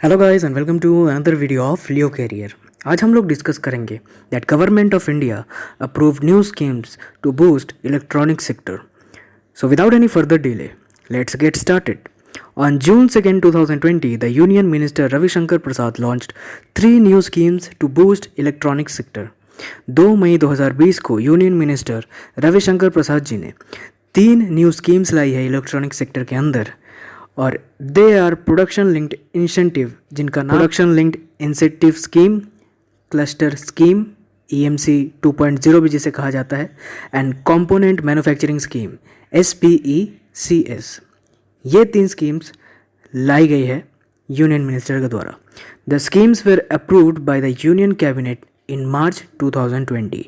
Hello guys and welcome to another video of Leo career. आज हम लोग discuss करेंगे that government of India approved new schemes to boost electronic sector. So without any further delay, let's get started. On June 2nd, 2020, the Union Minister Ravi Shankar Prasad launched three new schemes to boost electronic sector. 2 मई 2020 को union minister Ravishankar Prasad ji ने 3 new schemes लाई है electronic sector के अंदर, और they are production linked incentive, जिनका नाम production linked incentive scheme, cluster scheme EMC 2.0 भी जिसे कहा जाता है, and component manufacturing scheme SPECS। ये 3 स्कीम्स लाई गई है यूनियन मिनिस्टर के द्वारा। The schemes were approved by the union cabinet in March 2020।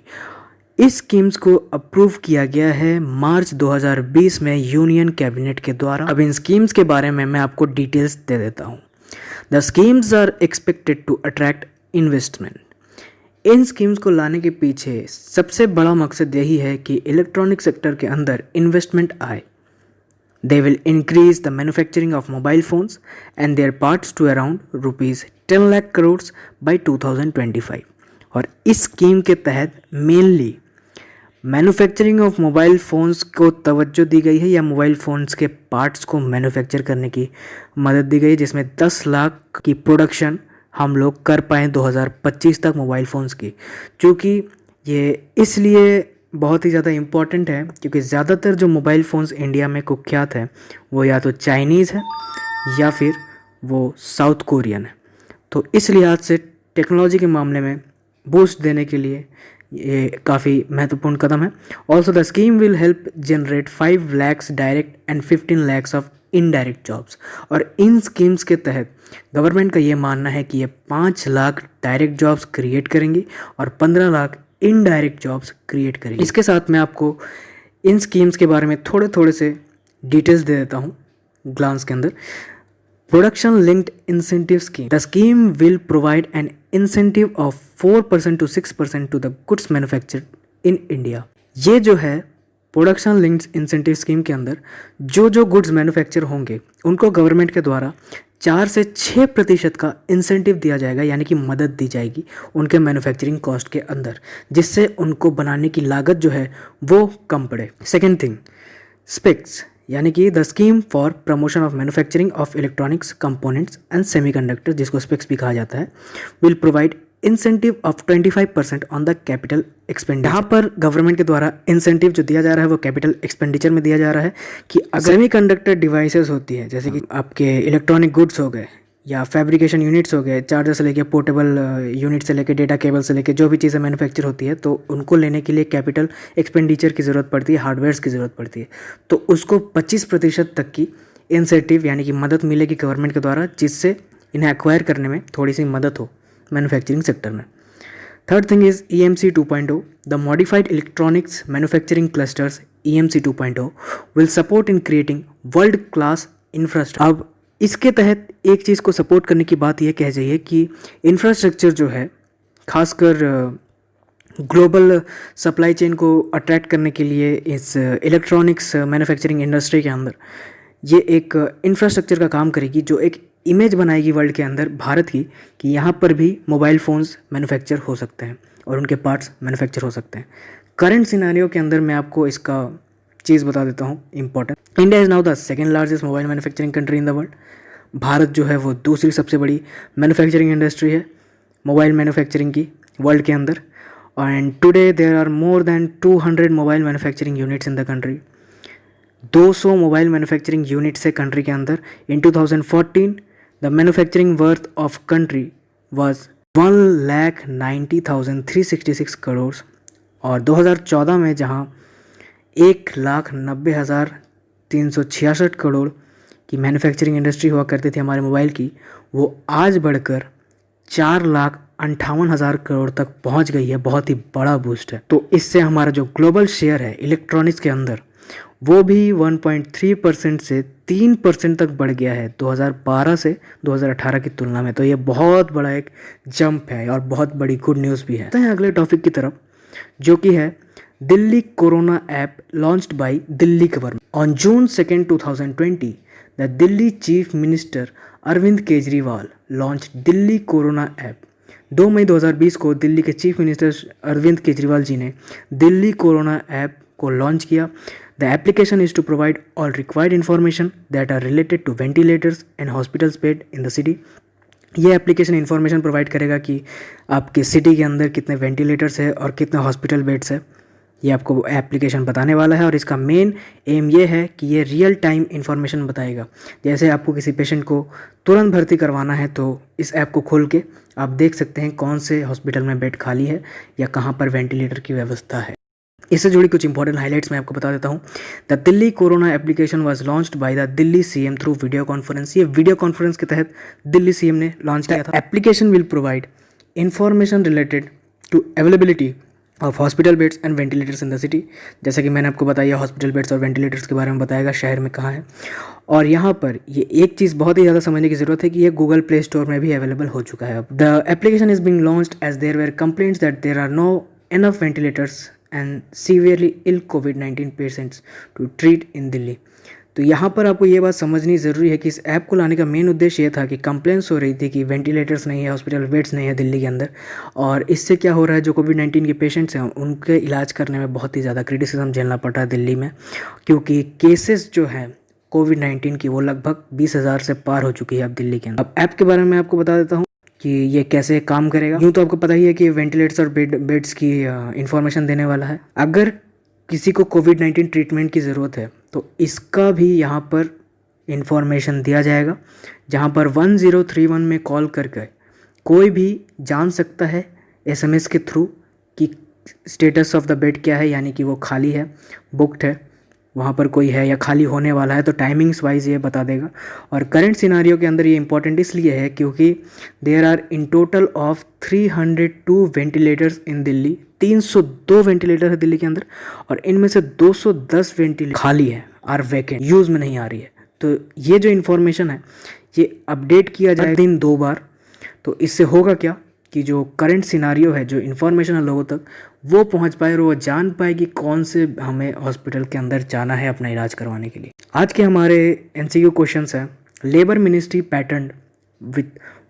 इस स्कीम्स को अप्रूव किया गया है मार्च 2020 में यूनियन कैबिनेट के द्वारा। अब इन स्कीम्स के बारे में मैं आपको डिटेल्स दे देता हूँ। The schemes are expected to attract investment. इन स्कीम्स को लाने के पीछे सबसे बड़ा मकसद यही है कि इलेक्ट्रॉनिक सेक्टर के अंदर इन्वेस्टमेंट आए। They will increase the manufacturing of mobile phones and their parts to around ₹10 lakh crore by 2025। और इस स्कीम के तहत mainly manufacturing of mobile phones को तवज्जो दी गई है, या मोबाइल फ़ोन्स के पार्ट्स को मैन्युफैक्चर करने की मदद दी गई है, जिसमें 10 लाख की प्रोडक्शन हम लोग कर पाएँ 2025 तक मोबाइल फ़ोन्स की। क्योंकि ये इसलिए बहुत ही ज़्यादा इम्पॉर्टेंट है क्योंकि ज़्यादातर जो मोबाइल फ़ोन्स इंडिया में कुख्यात है वो या तो चाइनीज़ है या फिर वो साउथ कोरियन है। तो इस लिहाज से टेक्नोलॉजी के मामले में बूस्ट देने के लिए ये काफ़ी महत्वपूर्ण कदम है। Also the scheme will help generate 5 lakhs direct and 15 lakhs of indirect jobs. और इन स्कीम्स के तहत गवर्नमेंट का ये मानना है कि ये 5 लाख डायरेक्ट जॉब्स क्रिएट करेंगी और 15 लाख इनडायरेक्ट जॉब्स क्रिएट करेंगी। इसके साथ मैं आपको इन स्कीम्स के बारे में थोड़े से डिटेल्स दे देता हूँ ग्लांस के अंदर। Production linked incentive scheme. The scheme will provide an incentive of 4% to 6% to the goods manufactured in India. ये जो है प्रोडक्शन लिंक्ड इंसेंटिव स्कीम के अंदर जो गुड्स मैन्युफैक्चर होंगे उनको गवर्नमेंट के द्वारा 4 से 6% का इंसेंटिव दिया जाएगा, यानी कि मदद दी जाएगी उनके मैन्युफैक्चरिंग कॉस्ट के अंदर, जिससे उनको बनाने की लागत जो है वो कम पड़े। सेकेंड थिंग, स्पेक्स, यानी कि the scheme for promotion of manufacturing of electronics components and semiconductor, जिसको स्पेक्स भी कहा जाता है, will provide incentive of 25% on the capital expenditure. यहाँ पर गवर्नमेंट के द्वारा इंसेंटिव जो दिया जा रहा है वो कैपिटल एक्सपेंडिचर में दिया जा रहा है कि अगर सेमीकंडक्टर डिवाइसेस होती है, जैसे कि आपके इलेक्ट्रॉनिक गुड्स हो गए या फैब्रिकेशन यूनिट्स हो गए, चार्जर से लेके पोर्टेबल यूनिट से लेके डेटा केबल से लेके जो भी चीज़ें मैन्युफैक्चर होती है, तो उनको लेने के लिए कैपिटल एक्सपेंडिचर की ज़रूरत पड़ती है, हार्डवेयर्स की ज़रूरत पड़ती है। तो उसको 25% तक की इंसेंटिव यानी कि मदद मिलेगी गवर्नमेंट के द्वारा, जिससे इन्हें एक्वायर करने में थोड़ी सी मदद हो मैन्युफैक्चरिंग सेक्टर में। Third thing is EMC 2.0। The modified electronics manufacturing clusters EMC 2.0 will support in creating world class infrastructure. अब इसके तहत एक चीज़ को सपोर्ट करने की बात यह कह जाइए कि इंफ्रास्ट्रक्चर जो है, खासकर ग्लोबल सप्लाई चेन को अट्रैक्ट करने के लिए इस इलेक्ट्रॉनिक्स मैन्युफैक्चरिंग इंडस्ट्री के अंदर ये एक इंफ्रास्ट्रक्चर का काम करेगी, जो एक इमेज बनाएगी वर्ल्ड के अंदर भारत की कि यहाँ पर भी मोबाइल फ़ोन्स मैन्युफैक्चर हो सकते हैं और उनके पार्ट्स मैन्युफैक्चर हो सकते हैं। करंट सिनेरियो के अंदर मैं आपको इसका चीज़ बता देता हूँ important. India is now the second largest mobile manufacturing country in the world. Bharat जो है वो दूसरी सबसे बड़ी मैन्युफैक्चरिंग इंडस्ट्री है मोबाइल मैन्युफैक्चरिंग की वर्ल्ड के अंदर। And today there are more than 200 mobile manufacturing units in the country. 200 mobile manufacturing units है कंट्री के अंदर। In 2014 the manufacturing worth of country was 1,90,366 crore, और 2014 में जहाँ 1,90,366 करोड़ की मैन्युफैक्चरिंग इंडस्ट्री हुआ करती थी हमारे मोबाइल की, वो आज बढ़कर 4,58,000 करोड़ तक पहुंच गई है। बहुत ही बड़ा बूस्ट है। तो इससे हमारा जो ग्लोबल शेयर है इलेक्ट्रॉनिक्स के अंदर वो भी 1.3% से 3% तक बढ़ गया है 2012 से 2018 की तुलना में। तो ये बहुत बड़ा एक जंप है और बहुत बड़ी गुड न्यूज़ भी है। तो अगले टॉपिक की तरफ, जो कि है Delhi Corona app launched by Delhi government. On June 2nd, 2020, the Delhi Chief Minister Arvind Kejriwal launched Delhi Corona app. 2 मई 2020 को दिल्ली के चीफ मिनिस्टर अरविंद केजरीवाल जी ने दिल्ली कोरोना ऐप को लॉन्च किया. The application is to provide all required information that are related to ventilators and hospitals bed in the city. ये application information provide करेगा कि आपके city के अंदर कितने वेंटिलेटर्स है और कितने हॉस्पिटल बेड्स है. ये आपको एप्लीकेशन बताने वाला है और इसका मेन एम ये है कि ये रियल टाइम इन्फॉर्मेशन बताएगा. जैसे आपको किसी पेशेंट को तुरंत भर्ती करवाना है तो इस ऐप को खोल के आप देख सकते हैं कौन से हॉस्पिटल में बेड खाली है या कहाँ पर वेंटिलेटर की व्यवस्था है. इससे जुड़ी कुछ इंपॉर्टेंट हाइलाइट्स मैं आपको बता देता हूँ. The Delhi corona application was launched by the Delhi CM through video conference. ये वीडियो कॉन्फ्रेंस के तहत दिल्ली सीएम ने लॉन्च किया था. Application will provide information related to availability of hospital beds and ventilators in the city. जैसा कि मैंने आपको बताया हॉस्पिटल बेड्स और वेंटिलेटर्स के बारे में बताएगा शहर में कहाँ है. और यहाँ पर ये एक चीज़ बहुत ही ज़्यादा समझने की ज़रूरत है कि ये गूगल प्ले स्टोर में भी अवेलेबल हो चुका है. The application is being launched as there were complaints that there are no enough ventilators and severely ill COVID-19 patients to treat in Delhi. तो यहाँ पर आपको ये बात समझनी ज़रूरी है कि इस ऐप को लाने का मेन उद्देश्य ये था कि कंप्लेंट्स हो रही थी कि वेंटिलेटर्स नहीं है, हॉस्पिटल बेड्स नहीं है दिल्ली के अंदर. और इससे क्या हो रहा है, जो कोविड-19 के पेशेंट्स हैं उनके इलाज करने में बहुत ही ज़्यादा क्रिटिसिज्म झेलना पड़ रहा है दिल्ली में, क्योंकि केसेस जो हैं कोविड-19 की वो लगभग 20,000 से पार हो चुकी है अब दिल्ली के अंदर. अब ऐप के बारे में आपको बता देता हूँ कि ये कैसे काम करेगा. यूँ तो आपको पता ही है कि वेंटिलेटर्स और बेड्स की इंफॉर्मेशन देने वाला है. अगर किसी को कोविड-19 ट्रीटमेंट की ज़रूरत है तो इसका भी यहाँ पर इंफॉर्मेशन दिया जाएगा, जहाँ पर 1031 में कॉल करके कोई भी जान सकता है एसएमएस के थ्रू कि स्टेटस ऑफ द बेड क्या है, यानी कि वो खाली है, बुक्ड है, वहाँ पर कोई है या खाली होने वाला है. तो टाइमिंग्स वाइज ये बता देगा. और करंट सिनारियो के अंदर ये इंपॉर्टेंट इसलिए है क्योंकि there are in total of 302 ventilators in Delhi. 302 ventilator है दिल्ली के अंदर और इनमें से 210 वेंटिलेटर खाली है, आर वैकेंट, यूज़ में नहीं आ रही है. तो ये जो इन्फॉर्मेशन है ये अपडेट किया जाए दिन 2 बार. तो इससे होगा क्या कि जो करंट सिनारियो है, जो इन्फॉर्मेशन है लोगों तक वो पहुंच पाए और वो जान पाए कि कौन से हमें हॉस्पिटल के अंदर जाना है अपना इलाज करवाने के लिए. आज के हमारे एमसीक्यू क्वेश्चंस हैं. Labour ministry partners with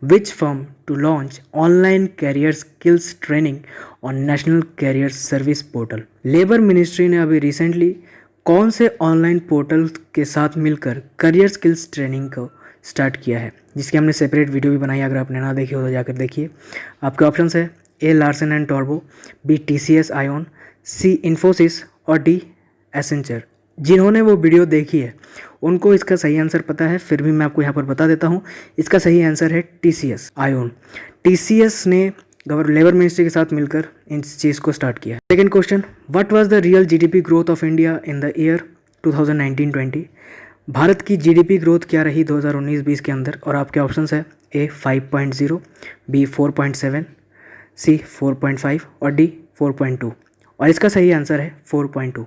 which firm to launch online career skills training on national career service portal. Labour ministry ने अभी रिसेंटली कौन से ऑनलाइन पोर्टल के साथ मिलकर करियर स्किल्स ट्रेनिंग को स्टार्ट किया है, जिसकी हमने सेपरेट वीडियो भी बनाई. अगर आपने ना देखी हो तो जाकर देखिए. आपके ऑप्शंस है ए लार्सन एंड टॉर्बो, B TCS iON, C Infosys और डी एसेंचर. जिन्होंने वो वीडियो देखी है उनको इसका सही आंसर पता है, फिर भी मैं आपको यहाँ पर बता देता हूँ. इसका सही आंसर है टीसीएस आयोन. टीसीएस ने लेबर मिनिस्ट्री के साथ मिलकर इस चीज़ को स्टार्ट किया. Second question, what was the real GDP growth of India in the year 2019-20? Bharat की जीडीपी ग्रोथ क्या रही 2019-20 के अंदर? और आपके ऑप्शंस है ए 5.0, बी 4.7, सी 4.5 और डी 4.2. और इसका सही आंसर है 4.2.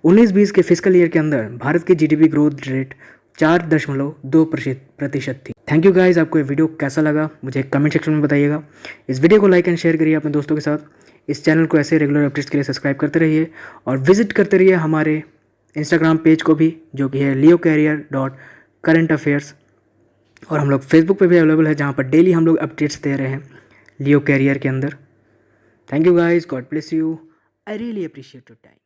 19-20 के फिस्कल ईयर के अंदर भारत की जीडीपी ग्रोथ रेट 4.2% थी. Thank you guys. आपको ये वीडियो कैसा लगा मुझे कमेंट सेक्शन में बताइएगा. इस वीडियो को लाइक एंड शेयर करिए अपने दोस्तों के साथ. इस चैनल को ऐसे रेगुलर अपडेट्स के लिए सब्सक्राइब करते रहिए और विजिट करते रहिए हमारे इंस्टाग्राम पेज को भी, जो कि है leocarrier.current-affairs. और हम लोग फेसबुक पे भी अवेलेबल है, जहाँ पर डेली हम लोग अपडेट्स दे रहे हैं लियो कैरियर के अंदर. Thank you guys. God bless you. I really appreciate your time.